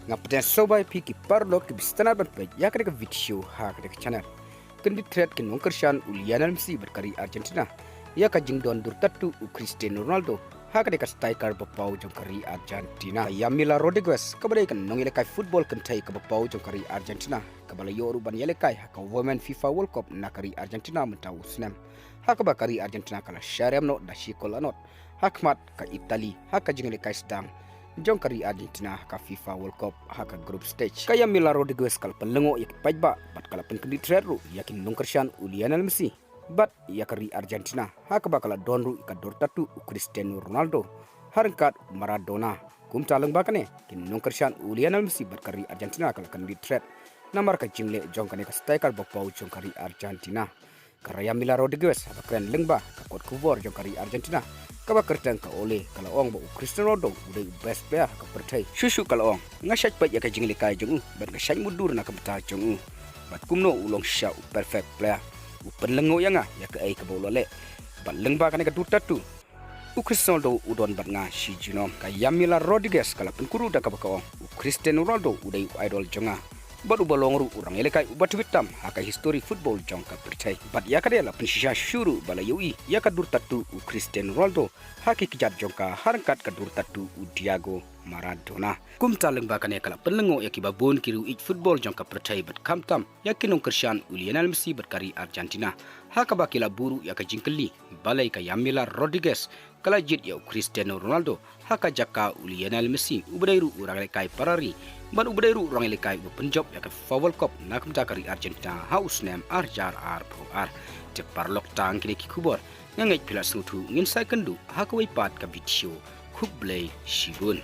Ngapten sobai piki parlok ke bistana berpej ya ke video ha ke channel. Kendi thread ke nongkershan Lionel Messi berkari Argentina. Ya ka jingdon durtatu Cristiano Ronaldo ha ke striker bapau jongkari Argentina. Yamila Rodriguez kabare kan nongile kai football kan tai ka bapau jongkari Argentina. Kabala yoru ban yele kai ha ka Women FIFA World Cup nakari Argentina mentau snam. Ha ka bakari Argentina kala syarem no da shikol anot. Hakmat ka Italy ha ka jingile kai sedang jongkari Argentina ka FIFA World Cup haka group stage kaya Mila Rodriguez kal pelengo yak pajba bat kala penkedi treru yakin nongkershan Lionel Messi bat yakari Argentina haka bakala donru ka dortatu Cristiano Ronaldo harangkat Maradona kum taleng bakane kin nongkershan Lionel Messi bat kari Argentina kala kan di thread namar ka jingle jongkane ka striker bapau jongkari Argentina karaya Mila Rodriguez haka kren lengba ka kot kubor jongkari Argentina kaba kertang ka oleh kalau ong ba Cristiano Ronaldo udah best player ka pertai susu kalau ong ngasaj pa ya ka jingli kai jung bat ka shaj mudur na ka bata jung bat kumno ulong sha perfect player u penlengo yanga ya ka ai ka bolole bat lengba ka ne ka dutatu Cristiano Ronaldo udon bat nga shi jinom ka Yamila Rodriguez kala penkuru da ka ba ka ong Cristiano Ronaldo udah idol jonga baru balongru urang elekai ubat hitam haka history football jongka percaya bat ya kadela pensisha syuru bala yui ya kadur tatu Cristiano Ronaldo haki kijat jongka harangkat kadur tatu Diego Maradona kum taleng bakane kala pelengo ya kibabun kiru it football jongka percaya bat kamtam ya kinong Cristiano Lionel Messi berkari Argentina haka bakila buru ya kajingkeli balai ka Yamila Rodriguez kala jit ya Cristiano Ronaldo haka jaka Lionel Messi ubadairu urang elekai parari ban ubadairu urang elekai penjob ya ka FIFA World Cup nakam jakari Argentina haus nem RRR Pro R te parlok tang kini kikubor ngangai pila sutu ngin sai kendu haka wai pat ka video kublai shibun